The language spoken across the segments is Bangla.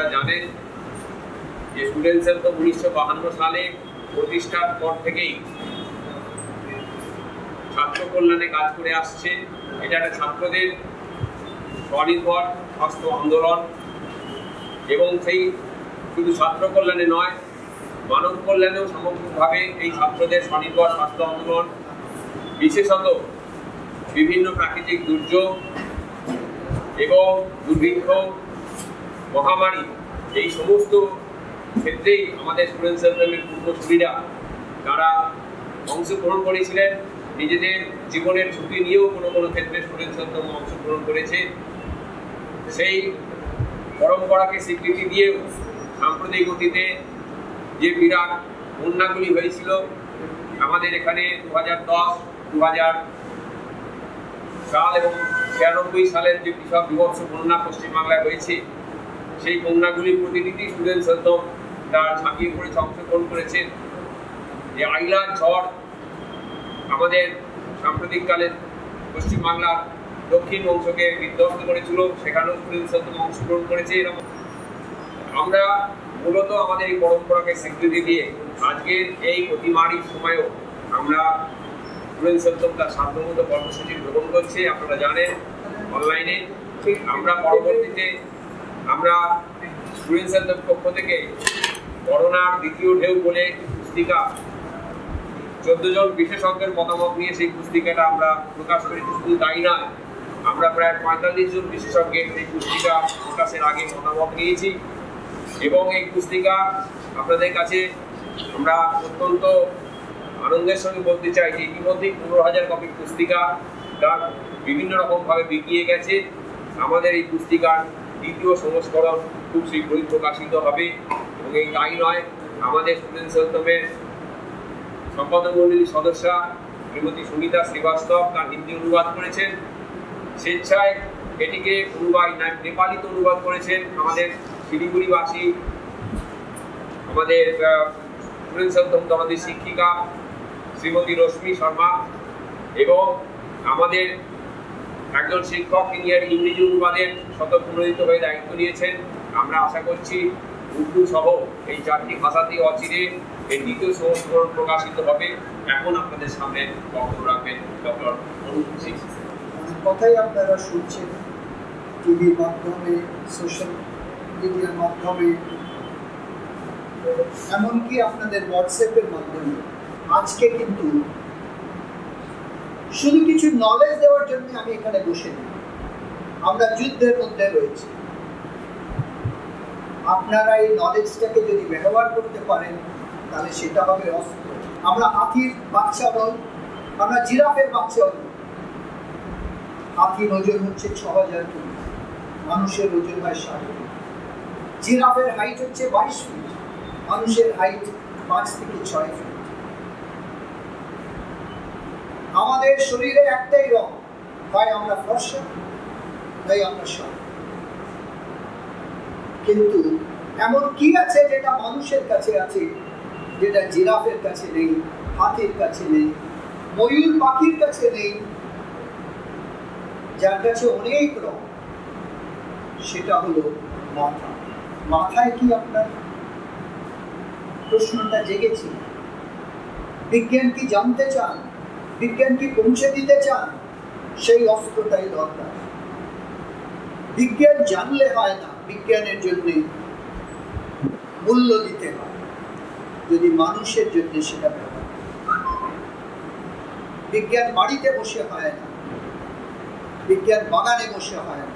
আপনারা জানেন যে স্টুডেন্ট সেল তো 1952 সালে প্রতিষ্ঠার পর থেকেই ছাত্র কল্যাণে কাজ করে আসছে। এটা একটা ছাত্রদের স্বনির্ভর স্বাস্থ্য আন্দোলন, এবং সেই শুধু ছাত্র কল্যাণে নয়, মানব কল্যাণেও সামগ্রিকভাবে এই ছাত্রদের স্বনির্ভর স্বাস্থ্য আন্দোলন, বিশেষত বিভিন্ন প্রাকৃতিক দুর্যোগ এবং দুর্ভিক্ষ, মহামারী, এই সমস্ত ক্ষেত্রেই আমাদের স্টুডেন্ট সেলফের পূর্বসূরীরা তারা অংশগ্রহণ করেছিলেন। নিজেদের জীবনের ঝুঁকি নিয়েও কোনো কোনো ক্ষেত্রে স্টুডেন্ট সেলফ অংশগ্রহণ করেছে। সেই পরম্পরাকে স্বীকৃতি দিয়েও সাম্প্রতিক অতীতে যে বিরাট বন্যাগুলি হয়েছিল আমাদের এখানে 2010, 2000 সাল এবং 96 সালের যে বিশাল বিভৎস বন্যা পশ্চিমবাংলায় হয়েছে, সেই বন্যাগুলির প্রতিনিধি স্টুডেন্ট সেলফ তার ঝাঁপিয়ে পড়ে অংশগ্রহণ করেছেন। যে আইলা ঝড় আমাদের সাম্প্রতিককালে পশ্চিমবাংলার দক্ষিণ অংশকে বিধ্বস্ত করেছিল, সেখানেও স্টুডেন্ট সেলফ অংশগ্রহণ করেছে। এরকম আমরা মূলত আমাদের এই পরম্পরাকে স্বীকৃতি দিয়ে আজকের এই অতিমারির সময়ও আমরা স্টুডেন্ট সেলফ তার সাধ্যমতো কর্মসূচি গ্রহণ করছে। আপনারা জানেন অনলাইনে আমরা পরবর্তীতে আমরা স্টুডেন্ট সেলফের পক্ষ থেকে করোনার দ্বিতীয় ঢেউ বলে পুস্তিকা 14 জন বিশেষজ্ঞের মতামত নিয়ে সেই পুস্তিকাটা আমরা প্রকাশ করেছি। শুধু তাই নয়, আমরা প্রায় 45 জন বিশেষজ্ঞের এই পুস্তিকা প্রকাশের আগে মতামত নিয়েছি, এবং এই পুস্তিকা আপনাদের কাছে আমরা অত্যন্ত আনন্দের সঙ্গে বলতে চাই যে ইতিমধ্যেই 15,000 কপি পুস্তিকা তার বিভিন্ন রকমভাবে বিকিয়ে গেছে। আমাদের এই পুস্তিকার দ্বিতীয় সংস্করণ খুব শীঘ্রই প্রকাশিত হবে। এবং এই তাই নয়, আমাদের স্টুডেন্ট সেলফের সম্পাদক মণ্ডলীর সদস্যা শ্রীমতী সুনিতা শ্রীবাস্তব তার হিন্দি অনুবাদ করেছেন। স্বেচ্ছায় এটিকে নেপালিতে অনুবাদ করেছেন আমাদের শিলিগুড়িবাসী, আমাদের স্টুডেন্ট সেলফ আমাদের শিক্ষিকা শ্রীমতী রশ্মি শর্মা, এবং আমাদের একজন শিক্ষক তিনি এর ইংরেজি অনুবাদের স্বতঃপ্রণোদিত হয়ে দায়িত্ব নিয়েছেন। আমরা আশা করছি উর্দু সহ এই 4টি ভাষাতেই অচিরে এই দ্বিতীয় সংস্করণ প্রকাশিত হবে। এখন আপনাদের সামনে বক্তব্য রাখবেন ডক্টর অনুপ সিং। কথাই আপনারা শুনছেন টিভির মাধ্যমে, সোশ্যাল মিডিয়ার মাধ্যমে, এমনকি আপনাদের হোয়াটসঅ্যাপের মাধ্যমে। আজকে কিন্তু শুধু কিছু নলেজ দেওয়ার জন্য আমি এখানে বসে নেই। আমরা যুদ্ধের মধ্যে রয়েছি। আপনারা এই নলেজটাকে যদি ব্যবহার করতে পারেন তাহলে সেটা হবে অস্ত্র। আমরা হাতির বাচ্চা নই, আমরা জিরাফের বাচ্চা নই। হাতির ওজন হচ্ছে 6000 কেজি, মানুষের ওজন হয় 60 কেজি। জিরাফের হাইট হচ্ছে 22 ফিট, মানুষের হাইট 5 থেকে 6 ফিট। আমাদের শরীরে একটাই রং, হয় আমরা ফর্সা নয় আমরা সাদা। কিন্তু এমন কি আছে যেটা মানুষের কাছে আছে, যেটা জিরাফের কাছে নেই, হাতির কাছে নেই, ময়ূর পাখির কাছে নেই, যার কাছে অনেক রং? সেটা হলো মাথা। মাথায় কি আপনার? প্রশ্নটা জেগেছে। বিজ্ঞান কি জানতে চান? বিজ্ঞান কি পৌঁছে দিতে চান? সেই অস্ত্রটাই দরকার। বিজ্ঞান জানলে হয় না, বিজ্ঞানের জন্য মূল্য দিতে হয়, যদি মানুষের জন্য সেটা ব্যবহার। বিজ্ঞান বাড়িতে বসে হয় না, বিজ্ঞান বাগানে বসে হয় না।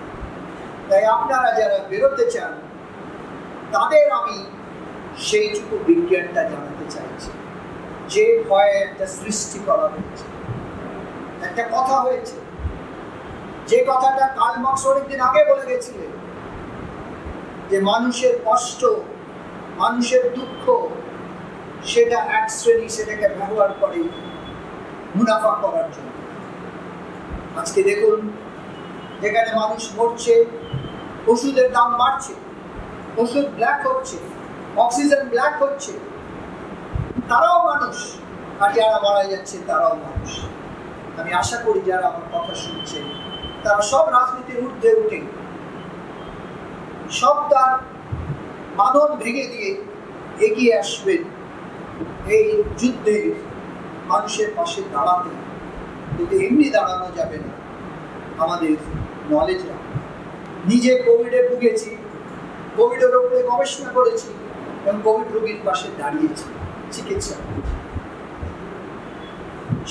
তাই আপনারা যারা বেরোতে চান তাদের আমি সেইটুকু বিজ্ঞানটা জানাতে চাইছি। যে ভয়ে একটা সৃষ্টি করা হয়েছে, একটা কথা হয়েছে, যে কথাটা কার্ল মার্কস অনেকদিন আগে বলে গেছিলেন, যে মানুষের কষ্ট, মানুষের দুঃখ, সেটা এক শ্রেণী সেটাকে ব্যবহার করে মুনাফা করার জন্য। আজকে দেখুন, যেখানে মানুষ মরছে, ওষুধের দাম বাড়ছে, ওষুধ ব্ল্যাক হচ্ছে, অক্সিজেন ব্ল্যাক হচ্ছে, তারাও মানুষ। আর যারা মারা যাচ্ছে তারাও মানুষ। আমি আশা করি যারা আমার কথা শুনছে তারা সব রাজনীতির ঊর্ধ্বে উঠে, সব তার বাঁধন ভেঙে দিয়ে এগিয়ে আসবেন এই যুদ্ধে মানুষের পাশে দাঁড়াতে। কিন্তু এমনি দাঁড়ানো যাবে না, আমাদের নলেজ রাখতে। নিজে কোভিডে ভুগেছি, কোভিডের উপরে গবেষণা করেছি এবং কোভিড রোগীর পাশে দাঁড়িয়েছি, চিকিৎসা করেছি।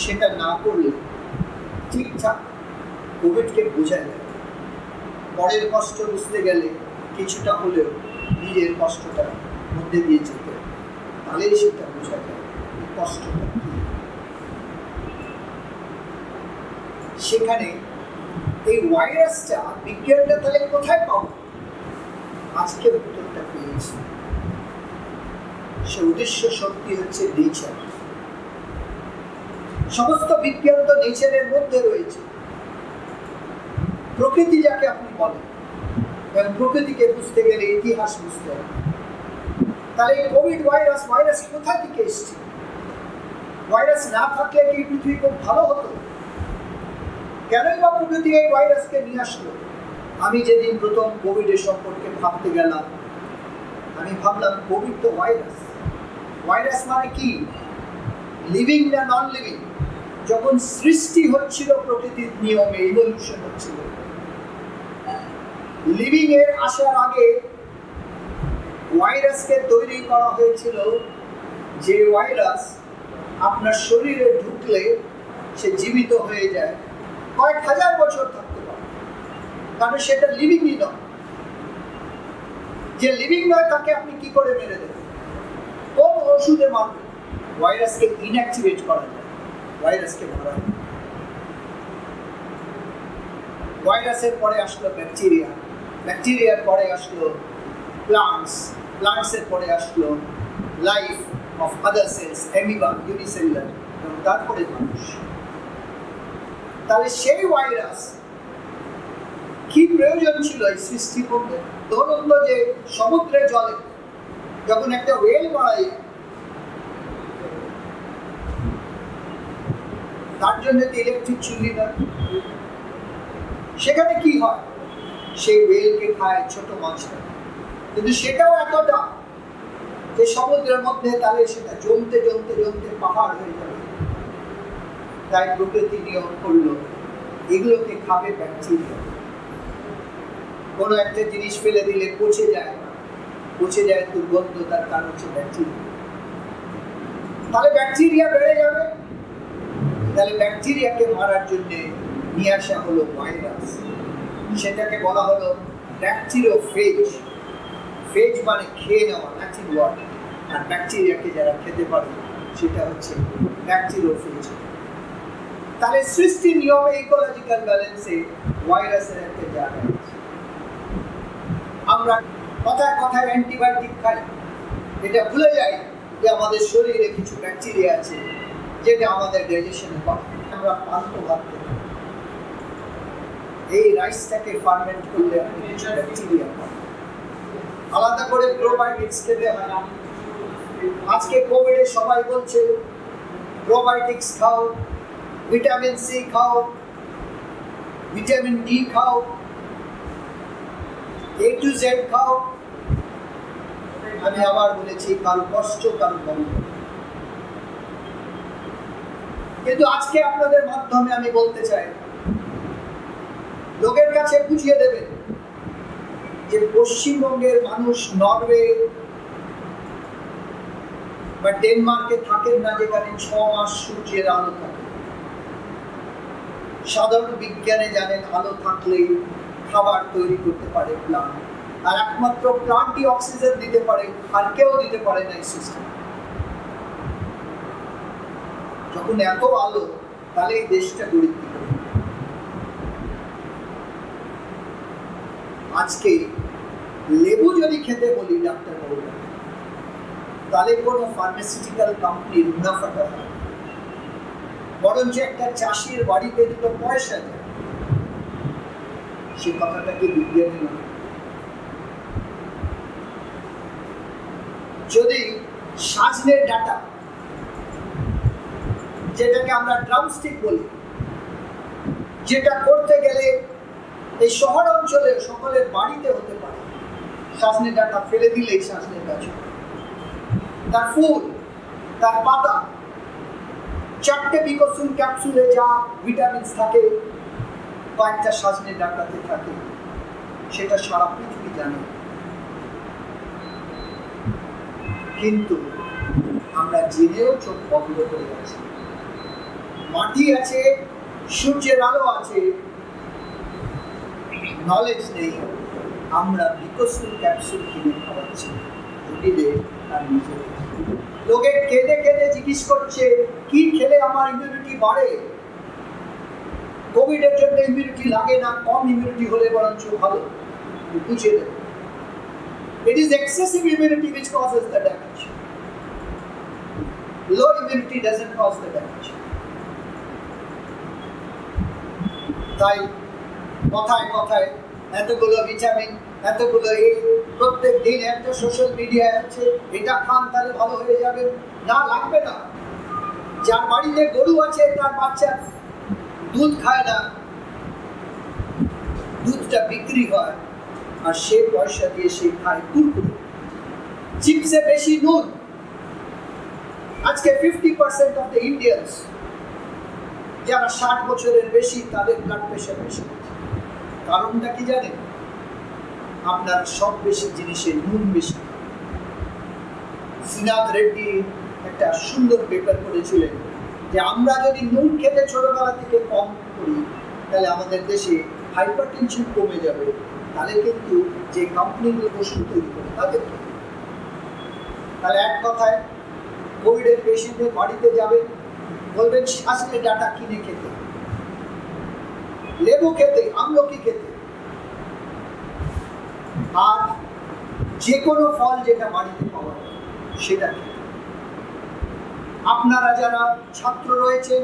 সেটা না করলে ঠিকঠাক কোভিডকে বোঝা যায়। পরের কষ্ট বুঝতে গেলে কিছুটা হলেও নিজের কষ্টটা মধ্যে দিয়ে যেতে হবে, তাহলেই সেটা বোঝা যায় কষ্টটা। সেখানে এই ভাইরাসটা বিজ্ঞানটা তাহলে কোথায় পাবো? আজকে উত্তরটা পেয়েছি। সে উদ্দেশ্য শক্তি হচ্ছে নেচার। সমস্ত বিজ্ঞান তো নেচারের মধ্যে রয়েছে। প্রকৃতি যাকে আপনি বলেন, এবং প্রকৃতিকে বুঝতে গেলে ইতিহাস বুঝতে হবে। তাহলে কোভিড ভাইরাস কোথা থেকে এসছে? ভাইরাস না থাকলে কি পৃথিবী খুব ভালো হতো? কেনই বা প্রকৃতি এই ভাইরাসকে নিয়ে আসলো? আমি যেদিন প্রথম কোভিডের সম্পর্কে ভাবতে গেলাম, আমি ভাবলাম কোভিড তো ভাইরাস। ভাইরাস মানে কি? লিভিং না নন লিভিং? যখন সৃষ্টি হচ্ছিল প্রকৃতির নিয়মে, ইভলিউশন হচ্ছিল, লিভিং এর আসার আগে ভাইরাসকে তৈরি করা হয়েছিল, যে ভাইরাস আপনার শরীরে ঢুকলে সে জীবিত হয়ে যায়, কয়েক হাজার বছর থাকতে পারে, কারণ সেটা লিভিংই নয়। যে লিভিং নয় তাকে আপনি কি করে মেরে দেবেন? কোন ওষুধে মারবেন? ভাইরাসকে ইনঅ্যাক্টিভেট করা যায়, ভাইরাসকে মারা যায়। ভাইরাসের পরে আসলো ব্যাকটেরিয়া, ব্যাকটেরিয়ার পরে আসলো প্লান্টস, প্লান্টসের পরে আসলো life of other cells, amoeba, unicellular, এবং তারপরে মানুষ। তাহলে সেই ভাইরাস কি প্রয়োজন ছিল এই সৃষ্টি করতে? ধরুন তো যে সমুদ্রের জলে যখন একটা ওয়েল মারা যায়, তার জন্য তো ইলেকট্রিক চুল্লি না। সেখানে কি হয়? সেই ওয়েলকে খায় ছোট মাছটা, কিন্তু সেটাও এতটা যে সমুদ্রের মধ্যে তাহলে সেটা জমতে জমতে জমতে পাহাড় হয়ে যাবে। তাই প্রকৃতি নিয়ম করলো এগুলোকে খাবে ব্যাকটেরিয়া। কোনো একটা জিনিস ফেলে দিলে পচে যায়, পচে যায় দুর্গন্ধ, তার কারণ হচ্ছে ব্যাকটেরিয়া। তাহলে ব্যাকটেরিয়া বেড়ে যাবে। তাহলে ব্যাকটেরিয়াকে মারার জন্য নিয়ে আসা হলো ভাইরাস। সেটাকে বলা হলো ব্যাকটেরিওফেজ। ফেজ মানে খেয়ে নেওয়া, ল্যাটিন ওয়ার্ড। আর ব্যাকটেরিয়াকে যারা খেতে পারে সেটা হচ্ছে ব্যাকটেরিওফেজ। তাহলে সৃষ্টির নিয়মে, ইকোলজিক্যাল ব্যালেন্সে ভাইরাসের একটা জায়গা আছে। আমরা কথায় কথায় অ্যান্টিবায়োটিক খাই, এটা ভুলে যাই যে আমাদের শরীরে কিছু ব্যাকটেরিয়া আছে যেটা আমাদের ডাইজেশনে পায়। আমরা পান্ত ভাত খাই, এই রাইসটাকে ফার্মেন্ট করলে কিছু ব্যাকটেরিয়া পায়। আলাদা করে প্রোবায়োটিক্স খেতে হয়। আজকে কোভিডে সবাই বলছে প্রোবায়োটিক্স খাও, ভিটামিন সি খাও, ভিটামিন ডি খাও, A to Z খাও। আমি আবার বলেছি কারো কষ্ট কারো গল্প। কিন্তু আজকে আপনাদের মাধ্যমে আমি বলতে চাই, লোকের কাছে বুঝিয়ে দেবেন যে পশ্চিমবঙ্গের মানুষ নরওয়ে বা ডেনমার্কে থাকেন না, যেখানে 6 মাস সূর্যের আলো থাকে। সাধারণ বিজ্ঞানে জানেন আলো থাকলেই খাবার তৈরি করতে পারে প্লান্ট, আর একমাত্র প্লান্টই অক্সিজেন দিতে পারে, আর কেউ দিতে পারে না এই সিস্টেম। যখন এত আলো, তাহলে এই দেশটা গরিব কি করে? আজকে লেবু যদি খেতে বলি ডাক্তার বাবুরা, তাহলে কোনো ফার্মাসিউটিক্যাল কোম্পানির মুনাফাটা হয়, বরঞ্চ একটা চাষির বাড়িতে দুটো পয়সা যায়। সে কথাটা কি বিজ্ঞানী নয়? যদি সাজনের ডাটা, যেটাকে আমরা ড্রামস্টিক বলি, যেটা করতে গেলে এই শহর অঞ্চলে সকলের বাড়িতে হতে পারে, সজনে ডাঁটা ফেলে দিলেই সজনে গাছ, তার ফুল, তার পাতা, 4টে বিকসুল ক্যাপসুলে যা ভিটামিনস থাকে কয়েকটা সজনে ডাঁটাতে থাকে, সেটা সারা পৃথিবী জানে। কিন্তু আমরা জেনেও চোখ বন্ধ করে আছি। মাটি আছে, সূর্যের আলো আছে, নলেজ নেই। আমরা বিকসুল ক্যাপসুল কিনে খাওয়াচ্ছি রোগীদের আর নিজেদের। লোকে কেঁদে কেঁদে জিজ্ঞেস করছে কি খেলে আমার ইমিউনিটি বাড়ে। কোভিডের জন্য ইমিউনিটি লাগে না, কম ইমিউনিটি হলে বরঞ্চ ভালো। বুঝে দেব, it is excessive immunity which causes the damage. Low immunity doesn't cause the damage. তাই কথায় কথায় এতগুলো ভিটামিন, এতগুলো প্রত্যেক দিন একটা সোশ্যাল মিডিয়ায় আছে এটা খান তাহলে ভালো হয়ে যাবে, না লাগবে না। যার বাড়িতে গরু আছে তার বাচ্চা দুধ খায় না, দুধটা বিক্রি হয় আর সে পয়সা দিয়ে সে খায় কুরকুরে, চিপসে বেশি নুন। আজকে 50% অফ দ্য ইন্ডিয়ান্স যারা 60 বছরের বেশি তাদের ব্লাড প্রেশার বেশি। কারণটা কি জানেন? আপনার সব বেশি জিনিসে নুন বেশি। শ্রীনাথ রেড্ডি একটা সুন্দর পেপার করেছিলেন যে আমরা যদি নুন খেতে ছোটবেলা থেকে কম করি তাহলে আমাদের দেশে হাইপারটেনশন কমে যাবে। তাহলে কিন্তু যে কোম্পানিগুলো ওষুধ তৈরি করে তাদের, তাহলে এক কথায় কোভিডের পেশেন্টের বাড়িতে যাবেন, বলবেন সজনে ডাঁটা কিনে খেতে, লেবু খেতে, আমলকি খেতে, আর যে কোনো ফল যেটা বাড়িতে পাওয়া যায় সেটা খেতে। আপনারা যারা ছাত্র রয়েছে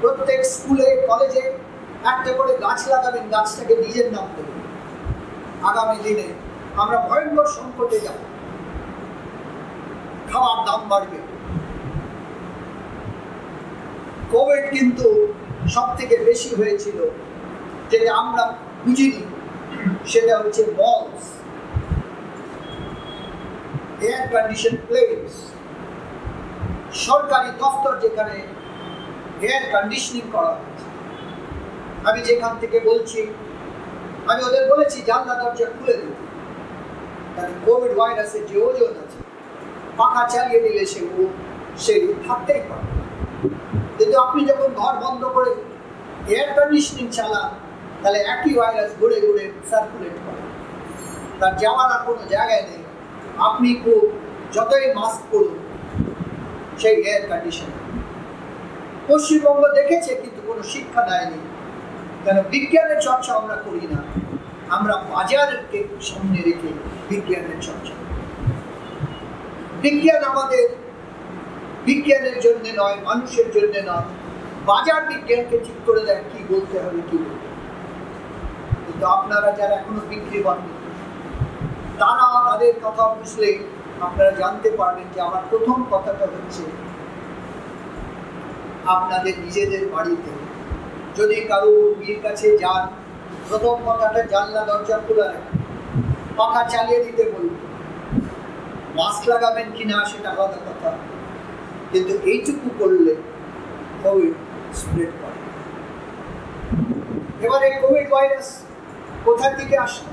প্রত্যেক স্কুলে কলেজে একটা করে গাছ লাগাবেন, গাছটাকে নিজের নাম দেবেন। আগামী দিনে আমরা ভয়ঙ্কর সংকটে যাব, খাওয়ার দাম বাড়বে। কোভিড কিন্তু সব থেকে বেশি হয়েছিল যেটা আমরা বুঝিনি, সেটা হচ্ছে মলস, এয়ার কন্ডিশন প্লেস, সরকারি দফতর যেখানে এয়ার কন্ডিশনিং করা হচ্ছে। আমি যেখান থেকে বলছি আমি ওদের বলেছি জানলা দরজা খুলে দিতে, কারণ কোভিড ভাইরাসের যে ওজন আছে পাখা চালিয়ে দিলে সে থাকতেই পারে। কিন্তু আপনি যখন ঘর বন্ধ করে এয়ার কন্ডিশনিং চালান তাহলে একই ভাইরাস ঘুরে ঘুরে সার্কুলেট করে, তার যাওয়ার আর কোনো জায়গায় নেই। আপনি খুব যতই মাস্ক পরুন সেই এয়ার কন্ডিশন। পশ্চিমবঙ্গ দেখেছে কিন্তু কোনো শিক্ষা দেয়নি, কেন বিজ্ঞানের চর্চা আমরা করি না। আমরা বাজারকে সামনে রেখে বিজ্ঞানের চর্চা। বিজ্ঞান আমাদের বিজ্ঞানের জন্য নয়, মানুষের জন্য নয়। বাজার বিজ্ঞানকে ঠিক করে দেয় কি বলতে হবে কি বলতে। কিন্তু আপনারা যারা এখনো বিক্রি করেন তারা তাদের কথা বুঝলে আপনারা জানতে পারবেন যে আমার প্রথম কথাটা হচ্ছে আপনাদের নিজেদের বাড়িতে যদি কারো রোগীর কাছে যান, প্রথম কথাটা জানলা দরজা খোলা রাখবেন, পাখা চালিয়ে দিতে বলবেন। মাস্ক লাগাবেন কিনা সেটা আলাদা কথা, কিন্তু এইটুকু করলে কোভিড স্প্রেড করে। এবারে কোভিড ভাইরাস কোথা থেকে আসলো?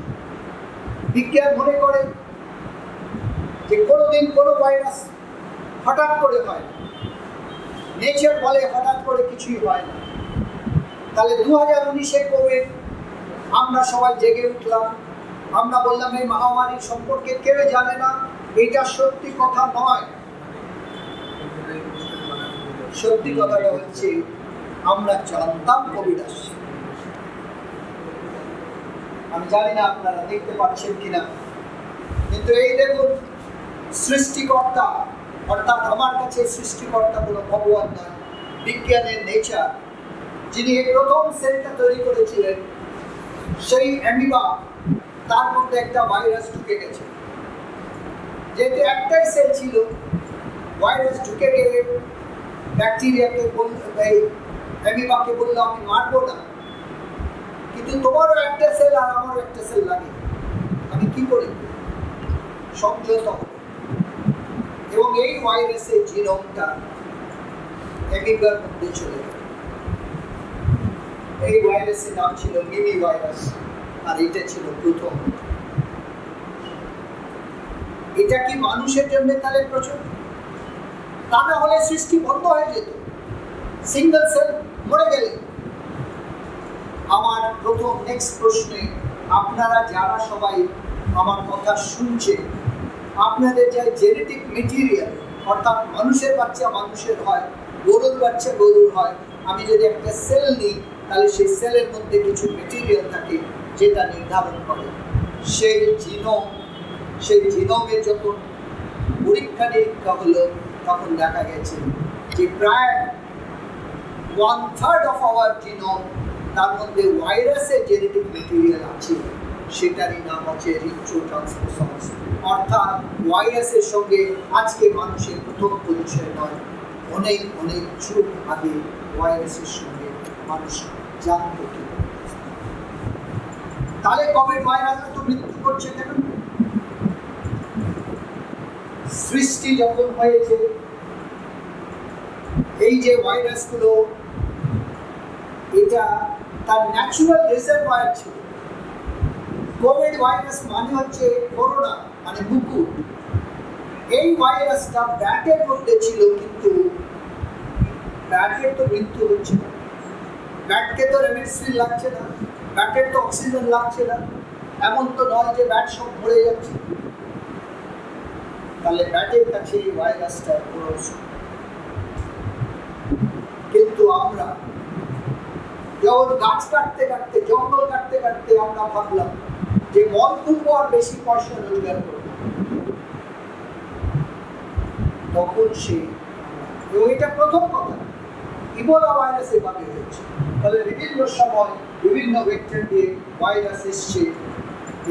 বিজ্ঞান মনে করে যে কোনোদিন কোনো ভাইরাস হঠাৎ করে হয়, নেচার বলে হঠাৎ করে কিছুই হয় না। তাহলে 2019-এ কোভিড আমরা সবাই জেগে উঠলাম, আমরা বললাম এই মহামারীর সম্পর্কে কেউ জানে না, এটা সত্যি কথা নয়। সত্যি কথাটা হচ্ছে আমরা জানতাম কোভিড আসছে। আমি জানি না আপনারা দেখতে পাচ্ছেন কিনা, কিন্তু এই দেখুন সৃষ্টিকর্তা, অর্থাৎ আমার কাছে সৃষ্টিকর্তা কোনো ভগবান নয়, বিজ্ঞানের নেচার, যিনি এই প্রথম সেলটা তৈরি করেছিলেন সেই অ্যামিবা, তার মধ্যে একটা ভাইরাস ঢুকে গেছে। যেহেতু একটাই সেল ছিল, ভাইরাস ঢুকে গিয়ে ব্যাকটেরিয়াকে অ্যামিবাকে বললো আমি মারবো না, কিন্তু তোমারও একটা সেল আর আমারও একটা সেল লাগে, আমি কি করি? সংযত হলো এবং এই ভাইরাসের জিনোমটা অ্যামিবার মধ্যে চলে গেল। এই ভাইরাসের নাম ছিল মিমি ভাইরাস, আর এটা ছিল প্রথম। এটা কি মানুষের জন্য তাহলে প্রচুর? তা না হলে সৃষ্টি বন্ধ হয়ে যেত, সিঙ্গেল সেল মরে গেলে। আমার প্রথম নেক্সট প্রশ্নে, আপনারা যারা সবাই আমার কথা শুনছে, আপনাদের যে জেনেটিক মেটেরিয়াল, অর্থাৎ মানুষের বাচ্চা মানুষের হয়, গরুর বাচ্চা গরুর হয়, আমি যদি একটা সেল নিই তাহলে সেই সেলের মধ্যে কিছু মেটেরিয়াল থাকে যেটা নির্ধারণ করে সেই জিনোম। সেই জিনোমের যখন পরীক্ষা নিরীক্ষা হলো তখন দেখা গেছে যে প্রায় 1/3 অফ আওয়ার জিনোম, তার মধ্যে ভাইরাসের জেনেটিক মেটেরিয়াল আছে। সেটারই নাম হচ্ছে রিট্রো ট্রান্সপোসন্স। অর্থাৎ ভাইরাসের সঙ্গে আজকে মানুষের প্রথম পরিচয় নয়, অনেক অনেক যুগ আগে ভাইরাসের সঙ্গে মানুষ জানত কি। তাহলে কোভিড ভাইরাস তো মৃত্যু করছে কেন? সৃষ্টি যখন হয়েছে, এই যে ভাইরাসগুলো, এটা তার ন্যাচুরাল রিজার্ভয়ার ছিল। কোভিড ভাইরাস মানে হচ্ছে করোনা, মানে মুকুট। এই ভাইরাসটা ব্যাটের মধ্যে ছিল, কিন্তু ব্যাটের তো মৃত্যু হচ্ছে না, ব্যাটকে তো রেমডেসিভির লাগছে না, ব্যাটের তো অক্সিজেন লাগছে না, এমন তো নয় যে ব্যাট সব মরে যাচ্ছে। তাহলে ব্যাটের কাছে এই ভাইরাসটা পুরো। কিন্তু আমরা যখন গাছ কাটতে কাটতে, জঙ্গল কাটতে কাটতে আমরা ভাবলাম যে মল তুলবো আর বেশি পয়সা রোজগার করবো, তখন সে, এবং এটা প্রথম কথা, ইবোলা ভাইরাস এভাবে হয়েছে। তাহলে বিভিন্ন সময় বিভিন্ন ভেক্টর দিয়ে ভাইরাস এসছে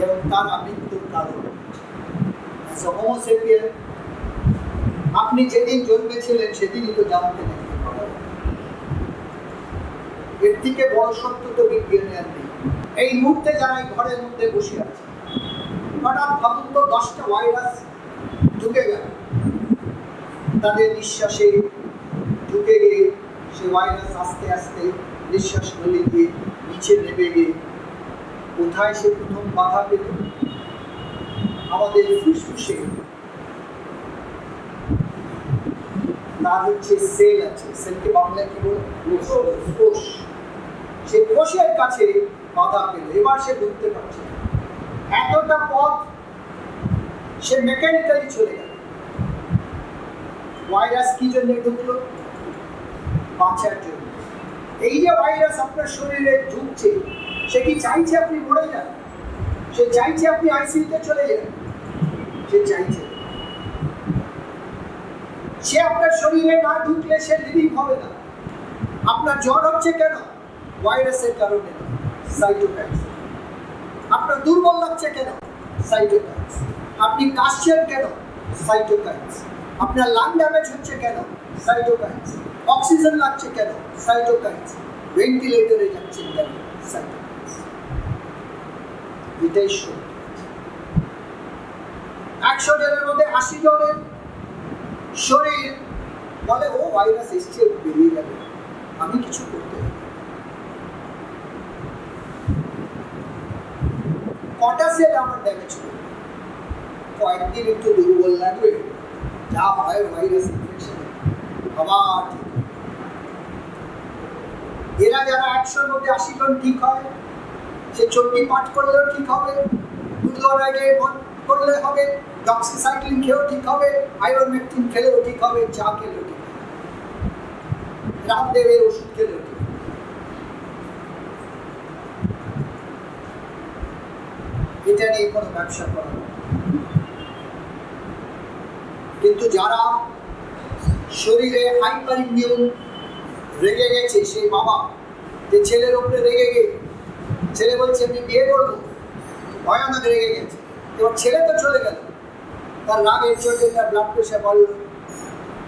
এবং তারা মৃত্যুর কারণ। হোমো সেপিয়েন্স, আপনি যেদিন জন্মেছিলেন সেদিনই তো জানতেন এর থেকে বড় সত্য তো বিজ্ঞানে আর নেই। এই মুহূর্তে যারা এই ঘরের মধ্যে বসে আছে, হঠাৎ ভাবুন তো 10টা ভাইরাস ঢুকে গেল, তাদের নিঃশ্বাসে ঢুকে গিয়ে সে ভাইরাস আস্তে আস্তে নিঃশ্বাস নলি দিয়ে নিচে নেমে গিয়ে কোথায় সে প্রথম বাধা পেল? আমাদের ফুসফুসে। তার হচ্ছে সেল আছে, সেলকে বাংলায় কি বলে? কোষ। সে কোষের কাছে বাধা পেল, এবার সে ঢুকতে পারছে না। এতটা পথ সে মেকানিক্যালি চলে গেল। ভাইরাস কি জন্য ঢুকলো? বাঁচার জন্য। এই যে ভাইরাস আপনার শরীরে ঢুকছে, সে কি চাইছে আপনি মরে যান? সে চাইছে আপনি আইসিইউতে চলে যান? সে চাইছে। সে আপনার শরীরে না ঢুকলে সে লিভিং হবে না। আপনার জ্বর হচ্ছে কেন? ভাইরাসের কারণে, সাইটোকাইন্স। আপনার দুর্বল লাগছে কেন? সাইটোকাইন্স। আপনি কাশছেন কেন? সাইটোকাইন্স। আপনার লাং ড্যামেজ হচ্ছে কেন? সাইটোকাইন্স। অক্সিজেন লাগছে কেন? সাইটোকাইন্স। ভেন্টিলেটরে যাচ্ছেন কেন? সাইটোকাইন্স। এটাই সত্য। 100 জনের মধ্যে 80 জনের শরীর বলে ও ভাইরাস এসছে, বেরিয়ে যাবে, আমি কিছু করতে পারি। কটা সেল আমার ড্যামেজ করবে? কয়েকদিন একটু দুর্বল লাগবে, যা হয় ভাইরাস ইনফেকশন, আবার এরা যারা 100-র মধ্যে 80 জন ঠিক হয়, সে চণ্ডী পাঠ করলেও ঠিক হবে, দুর্গারাগে করলে হবে, ডক্সিসাইক্লিন খেলেও ঠিক হবে, আইভারমেকটিন খেলেও ঠিক হবে, চা খেলেও ঠিক হবে, রামদেবের ওষুধ খেলেও ঠিক হবে। এটা নিয়ে কোনো ব্যবসা করা হবে। কিন্তু যারা শরীরে হাইপার ইমিউন, রেগে গেছে, সেই বাবা যে ছেলের উপরে রেগে গিয়ে, ছেলে বলছে আমি বিয়ে করবো, ভয়ানক রেগে গেছে, এবার ছেলে তো চলে গেল, তার রাগের চোটে তার ব্লাড প্রেশার বাড়লো,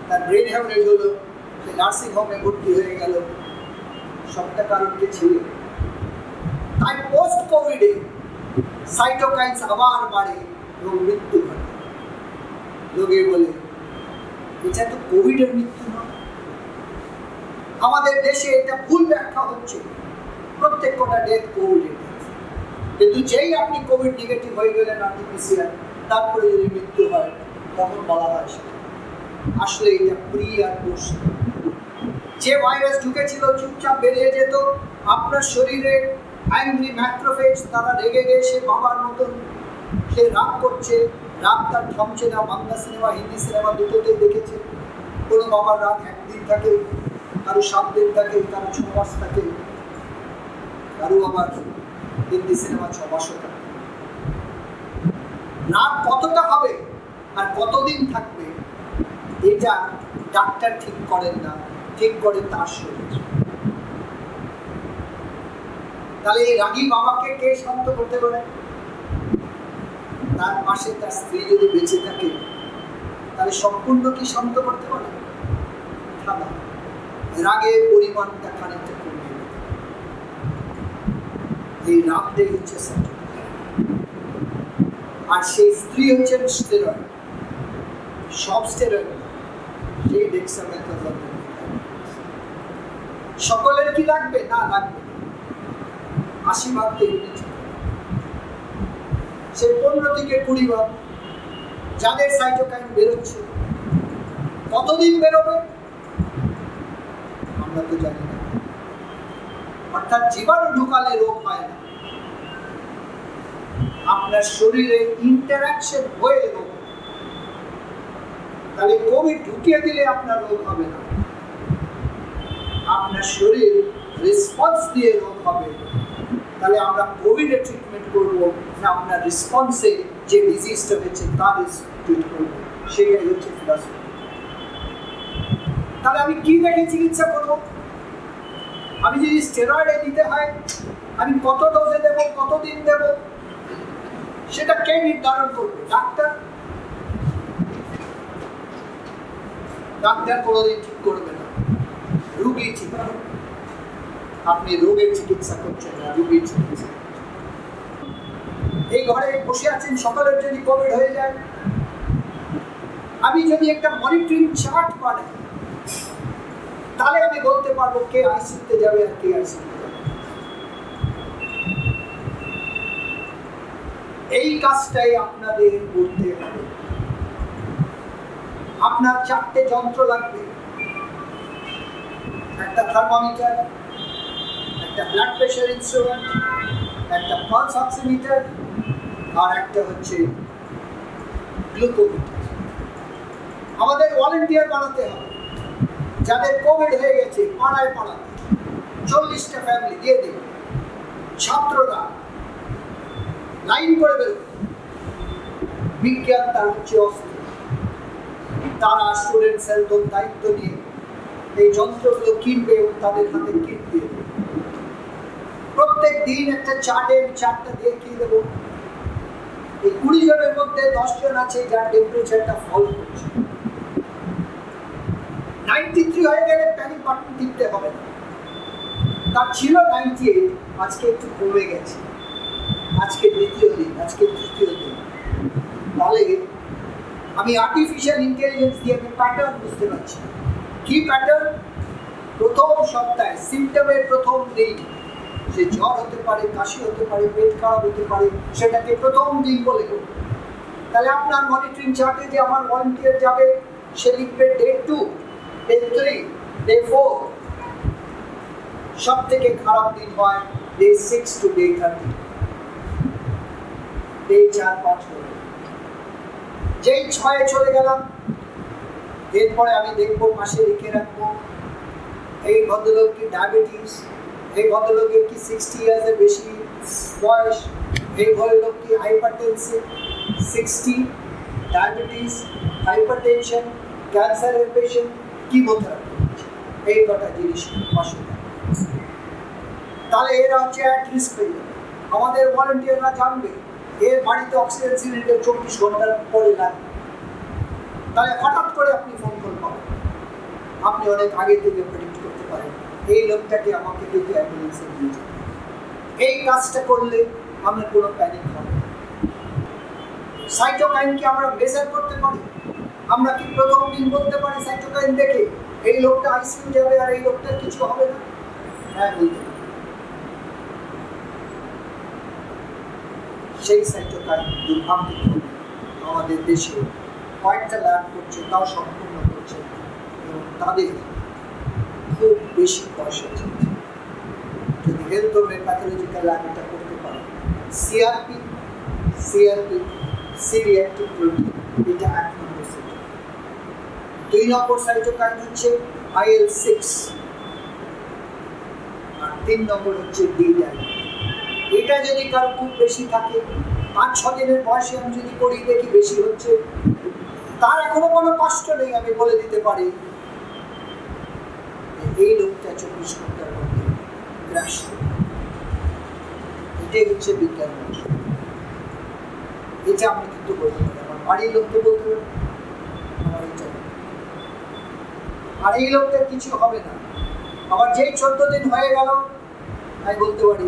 তার ব্রেন হ্যামরেজ হলো, সে নার্সিং হোমে ভর্তি হয়ে গেল, সবটা কারণকে ছিল। তাই পোস্ট কোভিডে সাইটোকাইন্স আবার বাড়ে এবং মৃত্যু ঘটে। লোকে বলে এটা তো কোভিডের মৃত্যু নয়। আমাদের দেশে এটা ভুল ব্যাখ্যা হচ্ছে, প্রত্যেক কটা ডেথ কোভিডের। কিন্তু যেই আপনি কোভিড নেগেটিভ হয়ে গেলেন আরটিপিসিআর, তারপরে যদি মৃত্যু হয় তখন বলা হয় আসলে এটা প্রি আর পোস্ট। যে ভাইরাস ঢুকেছিল চুপচাপ বেরিয়ে যেত, আপনার শরীরে অ্যাংরি ম্যাক্রোফেজ তারা রেগে গিয়ে সে বাবার মতন সে রাগ করছে, রাগ তার থামছে না। বাংলা সিনেমা হিন্দি সিনেমা দুটোতেই দেখেছে কোনো বাবার রাগ একদিন থাকে, কারো 7 দিন থাকে, কারো 6 মাস থাকে, কারো আবার হিন্দি সিনেমা 6 মাসও থাকে। রাগ কতটা হবে আর কতদিন থাকবে এটা ডাক্তার ঠিক করেন না, ঠিক করে তার শরীর। তাহলে এই রাগী বাবাকে কে শান্ত করতে পারে? তার পাশে তার স্ত্রী যদি বেঁচে থাকে তাহলে সম্পূর্ণ কি শান্ত করতে পারে? না, রাগের পরিমাণটা খানিকটা কমে যাবে। এই রাগটাই হচ্ছে আর সেই স্ত্রী হচ্ছেন স্টেরয়েড, সব স্টেরয়েড সেই ডেক্সামেথাসোন। সকলের কি লাগবে? না, লাগবে 80 ভাগ সে 15 থেকে 20 ভাগ যাদের সাইটোকাইন বেরোচ্ছে। কতদিন বেরোবে আমরা তো জানি না। অর্থাৎ জীবাণু ঢুকালে রোগ হয় না, আপনার শরীরে ইন্টারাকশন হয়ে রোগ। তাহলে কোভিড ঢুকিয়ে দিলে আপনার রোগ হবে না, আপনার শরীর রেসপন্স দিয়ে রোগ হবে। তাহলে আমরা কোভিডের ট্রিটমেন্ট করব না, আপনার রেসপন্সে যে ডিজিজটা হয়েছে তার ট্রিট করব, সেটাই হচ্ছে ফিলসফি। তাহলে আমি কি দেখে চিকিৎসা করব? আমি যদি স্টেরয়েডে দিতে হয়, আমি কত ডোজে দেব, কতদিন দেব, সেটা কে নির্ধারণ করবে? ডাক্তার। ডাক্তার কোনোদিন ঠিক করবে না, রোগী ঠিক করবে। আপনি রোগের চিকিৎসা করছেন না, রোগীর চিকিৎসা। এই ঘরে বসে আছেন, সকালের যদি কোভিড হয়ে যায়, আমি যদি একটা মনিটরিং চার্ট বানাই তাহলে আমি বলতে পারবো কে আইসিইউতে যাবে আর কে আইসিইউতে যাবে। এই কাজটাই আপনাদের করতে হবে। আপনার 4টে যন্ত্র লাগবে, একটা থার্মোমিটার, একটা ব্লাড প্রেশার ইনস্ট্রুমেন্ট, একটা পালস অক্সিমিটার, আর একটা হচ্ছে গ্লুকোমিটার। আমাদের ভলান্টিয়ার বানাতে হবে, যাদের কোভিড হয়ে গেছে পাড়ায় পাড়ায় 40টা ফ্যামিলি দিয়ে দিন। ছাত্ররা লাইন করে বেরোবে। বিজ্ঞান তার হচ্ছে অস্ত্র, তারা স্টুডেন্ট সেলদের দায়িত্ব নিয়ে এই যন্ত্রগুলো কিনবে এবং তাদের হাতে কিট দিয়ে দেবে। প্রত্যেক দিন একটা চার্টটা দেখিয়ে দেবো। এই 20 জনের মধ্যে 10 জন আছে যার টেম্পারেচারটা ফল করছে। 93 হয়ে গেলে প্যানিক বাটন টিপতে হবে না। তার ছিল 98, আজকে একটু কমে গেছে, আজকে দ্বিতীয় দিন, আজকে তৃতীয় দিন। তাহলে আমি আর্টিফিশিয়াল ইন্টেলিজেন্স দিয়ে আমি প্যাটার্ন বুঝতে পারছি। কি প্যাটার্ন? প্রথম সপ্তাহে সিমটমের প্রথম দিন, সে জ্বর হতে পারে, কাশি হতে পারে, পেট খারাপ হতে পারে, সেটাকে প্রথম দিন বলে। তাহলে আপনার মনিটরিং চার্টে যে আমার ভলান্টিয়ার যাবে, সে লিখবে ডে 2, ডে 3, ডে 4। সব থেকে খারাপ দিন হয় ডে 6 to ডে 30, ডে 4-5 করে। যেই 6-এ চলে গেলাম, এরপরে আমি দেখবো, পাশে লিখে রাখবো এই ভদ্রলোক কি ডায়াবেটিস, এই ভদ্রলোকের কি 60 ইয়ার্সের বেশি বয়স, এই ভদ্রলোক কি হাইপারটেনসিভ, 60, ডায়াবেটিস, হাইপারটেনশন, ক্যান্সারের পেশেন্ট, কিমোথেরাপি, এই কটা জিনিস পাশে। তাহলে এরা হচ্ছে অ্যাট রিস্ক হয়ে যাবে। আমাদের ভলান্টিয়াররা জানবে এর বাড়িতে অক্সিজেন সিলিন্ডার 24 ঘন্টার পরে লাগবে। তাহলে হঠাৎ করে আপনি ফোন কল পাবেন, আপনি অনেক আগে থেকে প্রেডিক্ট করতে পারেন এই লোকটাকে আমাকে কিন্তু অ্যাম্বুলেন্সে নিয়ে যাবে। এই কাজটা করলে আমরা কোনো প্যানিক হবে না। সাইটোকাইনকে আমরা মেজার করতে পারি, আমরা কি প্রথম দিন বলতে পারি সাইটোকাইন দেখে এই লোকটা আইসিইউ যাবে আর এই লোকটার কিছু হবে না? হ্যাঁ, বলতে পারি। সেই সাইটোকাইন দুর্ভাগ্যক্রমে আমাদের দেশে কয়েকটা ল্যাব করছে, তাও সম্পূর্ণ করছে না। এবং তাদের খুব বেশি পয়সা চাইছে। যদি হেলথ ও প্যাথোলজিক্যাল ল্যাব এটা করতে পারে, সিআরপি সি-রিঅ্যাক্টিভ প্রোটিন, এটা 1 নম্বর সাইটোকাইন। 2 নম্বর সাইটোকাইন হচ্ছে IL-6 আর 3 নম্বর হচ্ছে D-dimer। এটা যদি কারো খুব বেশি থাকে, 5-6 দিনের বয়সে আমি যদি করি দেখি বেশি হচ্ছে, তার এখনো কোনো কষ্ট নেই, আমি বলে দিতে পারি এই লোকটা 24 ঘন্টার মধ্যে ক্র্যাশ করবে। এটাই হচ্ছে বিজ্ঞান। এটা আমি কিন্তু বলতে পারি, আমার বাড়ির লোককে বলতে পারি, আমার এটা। আর এই লোকটার কিছু হবে না। আবার যেই 14 দিন হয়ে গেল, আমি বলতে পারি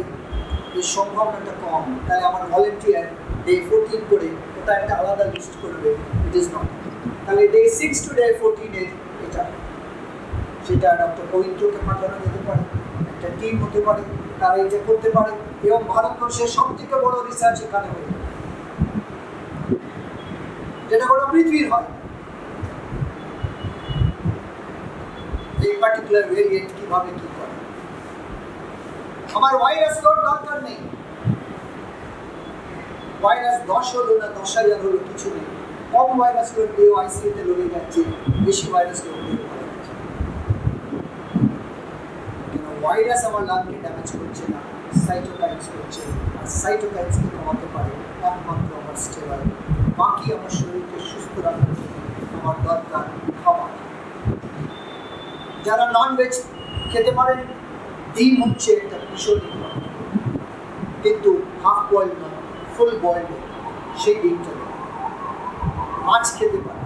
এই সম্ভাবনাটা কম, তাহলে আমার ভলেন্টিয়ার ডে 14 করে ওটা একটা আলাদা লিস্ট করবে, ইট ইজ নট। তাহলে ডে 6 টু ডে 14 এর এটা, সেটা ডক্টর পবিত্রকে পাঠানো যেতে পারে, একটা টিম হতে পারে, তারা এটা করতে পারে। এবং ভারতবর্ষের সব থেকে বড় রিসার্চ এখানে হয়ে যায়, যেটা কোনো পৃথিবীর হয়। এই পার্টিকুলার ভেরিয়েন্ট কিভাবে কি করে। আমার ভাইরাস লোড দরকার নেই, ভাইরাস 10 হলো না 10,000 হলো কিছু নেই। কম ভাইরাস লোড দিয়ে আইসিইউতে লড়ে যাচ্ছে, বেশি ভাইরাস লোড দিয়ে মারা যাচ্ছে। ভাইরাস আমার লাংকে ড্যামেজ করছে না, সাইটোকাইনস করছে। আর সাইটোকাইনসকে কমাতে পারে একমাত্র আমার স্টেরয়েড। বাকি আমার শরীরকে সুস্থ রাখার জন্য আমার দরকার খাবার। যারা ননভেজ খেতে পারেন, ডিম হচ্ছে একটা ভীষণ, কিন্তু হাফ বয়েল নয়, ফুল বয়েল, সেই ডিমটা মাছ খেতে পারে।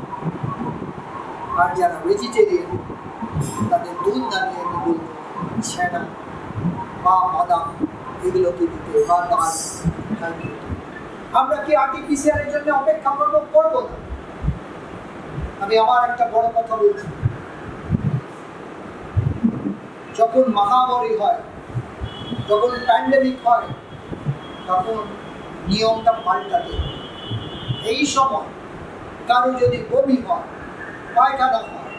আর যারা ভেজিটেরিয়ান, তাদের দুধ দাঁড়িয়ে আমি বলবো ছেনা বা বাদাম এগুলোকে দিতে, বা ডাল। আমরা কি আর্টিফিশিয়াল এর জন্য অপেক্ষা করবো না? আমি আবার একটা বড় কথা বলছি, যখন মহামারী হয়, যখন প্যান্ডেমিক হয়, তখন নিয়মটা পাল্টাতে। এই সময় কারো যদি বমি হয়, পায়খানা হয়,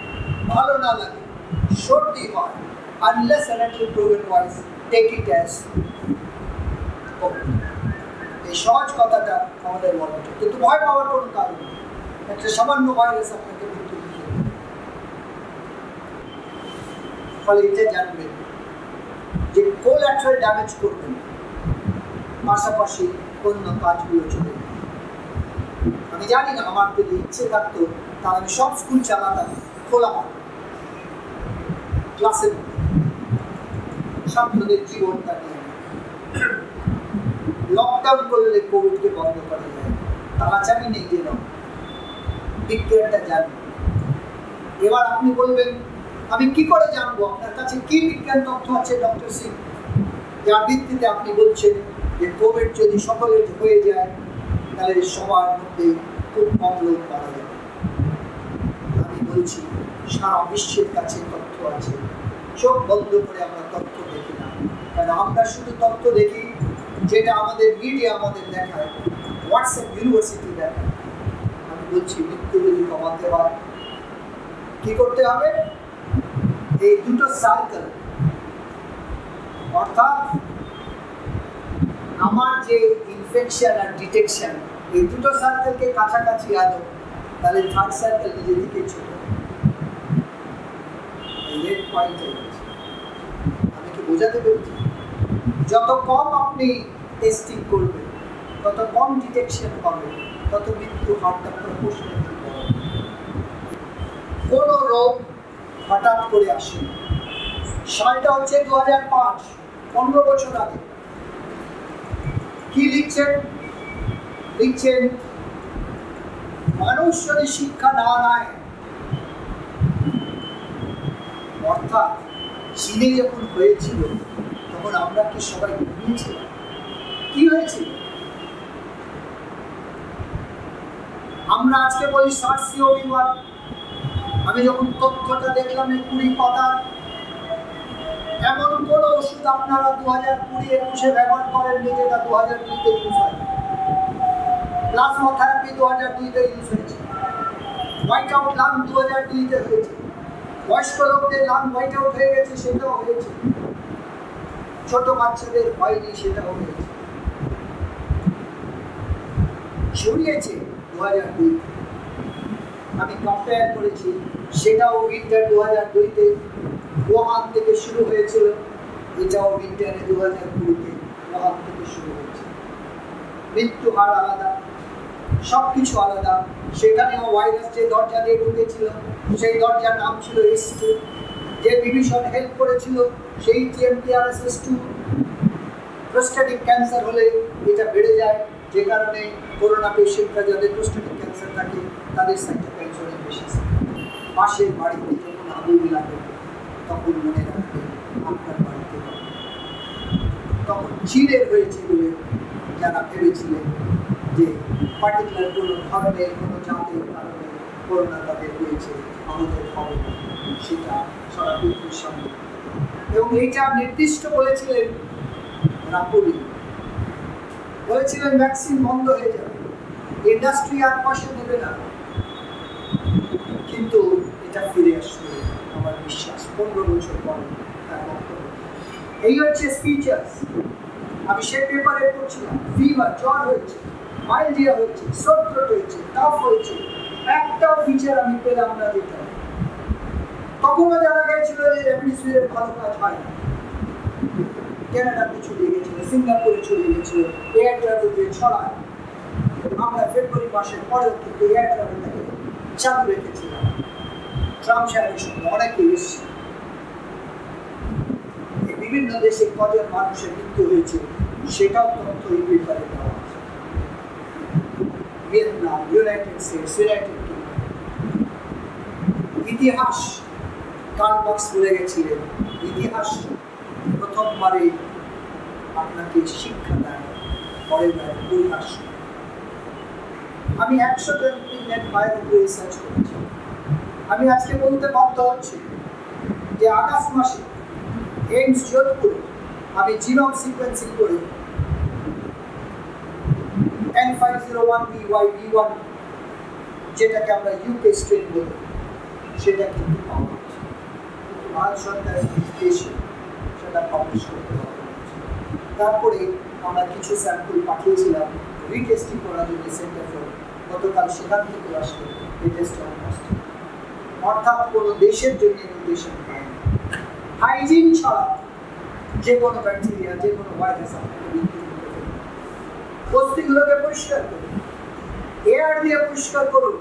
ভালো না লাগে, সর্দি হয়, unless and until proven wise, take it as COVID। এই সহজ কথাটা আমাদের বলা উচিত, কিন্তু ভয় পাওয়ার কোনো কারণ নেই। একটা সামান্য ভাইরাস আপনাকে মৃত্যু দিতে, ফলে এটা জানবেন যে কোল্যাট্রাল ড্যামেজ করবেন, পাশাপাশি অন্য কাজগুলো চলে। আমি জানি না, আমার যদি ইচ্ছে থাকতো তাহলে আমি সব স্কুল চালাতাম খোলা হয়, ক্লাসের ছাত্রদের জীবনটা নিয়ে। লকডাউন করলে কোভিডকে বন্ধ করা যায়, তারা জানি নেই যে বিজ্ঞানটা জানি। এবার আপনি বলবেন আমি কি করে জানবো? আপনার কাছে কি বিজ্ঞান তথ্য আছে ডক্টর সিং, যার ভিত্তিতে আপনি বলছেন যে কোভিড যদি সকলের হয়ে যায় তাহলে সবার মধ্যে খুব কম লোক মারা যাবে? আমি বলছি সারা বিশ্বের কাছে তথ্য আছে, চোখ বন্ধ করে আমরা তথ্য দেখি না। কারণ আমরা শুধু তথ্য দেখি যেটা আমাদের মিডিয়া আমাদের দেখায়, হোয়াটসঅ্যাপ ইউনিভার্সিটি দেখায়। আমি বলছি মৃত্যু যদি কমাতে হয় কি করতে হবে? এই দুটো সার্কেল, অর্থাৎ আমার যে ইনফেকশন আর ডিটেকশন, এই দুটো সার্কেলকে কাছাকাছি আনো, তাহলে থার্ড সার্কেল নিজে থেকে চলে। রেড পয়েন্ট আমি কি বোঝাতে পেরেছি? যত কম আপনি টেস্টিং করবেন, তত কম ডিটেকশন হবে, তত মৃত্যু হারটা প্রপোর্শনালি বড়। কোনো রোগ হঠাৎ করে আসে। সালটা হচ্ছে 2005, 15 বছর আগে। কি লিখছেন? লিখছেন মানুষ যদি শিক্ষা না নেয়, অর্থাৎ চীনে যখন হয়েছিল তখন আমরা কি সবাই ঘুমিয়েছিলাম? কি হয়েছিল? আমরা আজকে বলি SARS-CoV-1। আমি যখন তথ্যটা দেখলাম এই 20 পাতার, এমন কোন ওষুধ আপনারা 2020-21 ব্যবহার করেননি যেটা 2002-তে ইউজ হয়। প্লাজমা থেরাপি 2002-তে ইউজ হয়েছে, হোয়াইট আউট লাং 2002-তে হয়েছে, বয়স্ক লোকদের লাং হোয়াইট আউট হয়ে গেছে সেটাও হয়েছে, ছোট বাচ্চাদের হয়নি সেটাও হয়েছে। ছড়িয়েছে 2002। আমি কম্পেয়ার করেছি, সেটাও উইন্টার 2002-তে ওহান থেকে শুরু হয়েছিল, এটাও উইন্টারে 2020-তে ওহান থেকে শুরু হয়েছে। মৃত্যু হার আলাদা, সবকিছু আলাদা। সেখানেও ভাইরাস যে দরজা দিয়ে ঢুকেছিল সেই দরজার নাম ছিল S2, যে ডিভিশন হেল্প করেছিল সেই TMPRSS2। প্রোস্টেটিক ক্যান্সার হলে এটা বেড়ে যায়, যে কারণে করোনা পেশেন্টরা যাদের প্রোস্টেটিক ক্যান্সার থাকে তাদের সাইটোকাইন অনেক বেশি। পাশের বাড়িতে যখন আগুন লাগে তখন মনে রাখবেন আপনার বাড়িতে তখন চিড়ের হয়েছে বলে যারা ভেবেছিলেন যে পার্টিকুলার কোনো ধরনের কোনো জাতের কারণে করোনা তাদের হয়েছে, আমাদের হবে না, সেটা সারা পৃথিবীর সামনে। এবং এইটা নির্দিষ্ট বলেছিলেন রাপুরি, বলেছিলেন ভ্যাকসিন বন্ধ হয়ে যাবে, ইন্ডাস্ট্রি আর পাশে নেবে না। কিন্তু এটা ফিরে আসবে আমার বিশ্বাস 15 বছর পরে তার বক্তব্য। এই হচ্ছে ফিচার্স। আমি সে পেপারে পড়ছিলাম, ফিভার, জ্বর হয়েছে, মাইল্ডিয়া হয়েছে, সোথ্রোট হয়েছে, কাফ হয়েছে, একটাও ফিচার আমি পেলাম না যেটা। তখনও জানা গেছিল যে রেমডিসিভিরের ভালো কাজ হয় না। কানাডাতে ছড়িয়ে গেছিল, সিঙ্গাপুরে ছড়িয়ে গেছিল, এয়ার ট্রাভেল ছড়ায়। আমরা ফেব্রুয়ারি মাসের পরেও কিন্তু এয়ার ট্রাভেলটাকে চালু রেখেছিলাম। ট্রাম্প সাহেবের সঙ্গে অনেকে এসছে। বিভিন্ন দেশে কজন মানুষের মৃত্যু হয়েছে সেটাও তথ্য এই পেপারে দেওয়া আছে। Vietnam, United states, United kingdom. ইতিহাস কার্ল মার্কস বলে গেছিলেন, ইতিহাস প্রথমবারে আপনাকে শিক্ষা দেয়, পরে দেয় পরিহাস। আমি 120 নেট বাইরের উপরে রিসার্চ করেছি। আমি আজকে বলতে বাধ্য হচ্ছি যে আগস্ট মাসে এইমস যোধপুরে আমি জিনোম সিকোয়েন্সিং করে N501BY.B1 যেটাকে আমরা ইউকে স্ট্রেন বলি সেটা কিন্তু পাওয়া যাচ্ছে। ভারত সরকারের দেশে সেটা পাবলিশ করতে হবে। তারপরে আমরা কিছু স্যাম্পল পাঠিয়েছিলাম রিটেস্টিং করার জন্য সেন্টার ফর, গতকাল সেখান থেকে আসলে রিটেস্ট অলমোস্ট। অর্থাৎ কোনো দেশের জন্য নির্দেশন পায় না। হাইজিন ছাড়া যে কোনো ব্যাকটেরিয়া, যে কোনো ভাইরাস আপনাকে মৃত্যু করতে পারে। বস্তিগুলোকে পরিষ্কার করুন, এয়ার দিয়ে পরিষ্কার করুন,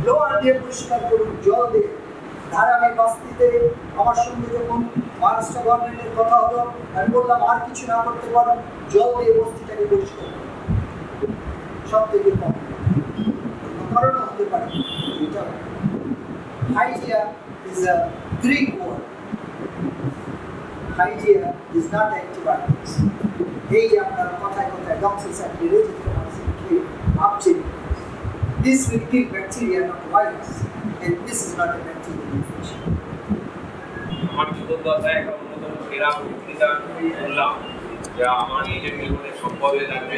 ব্লোয়ার দিয়ে পরিষ্কার করুন, জল দিয়ে। ধারাবি বস্তিতে আমার সঙ্গে যখন মহারাষ্ট্র গভর্নমেন্টের কথা হলো, আমি বললাম আর কিছু না করতে পারো, জল দিয়ে বস্তিটাকে পরিষ্কার করুন। সব থেকে কম কারণও হতে পারে এটা। Hygiene is a Greek word. Hygiene is not antibiotics. এই যে আপনারা কথায় কথায় doxycycline, erythromycin আপছে, this will kill bacteria, not virus, and this is not a bacterial infection. আমার জীবদ্দশায় একটা অন্যতম সেরা বক্তৃতা বললাম যা আমার নিজের জীবনে সম্ভব হয়ে থাকবে।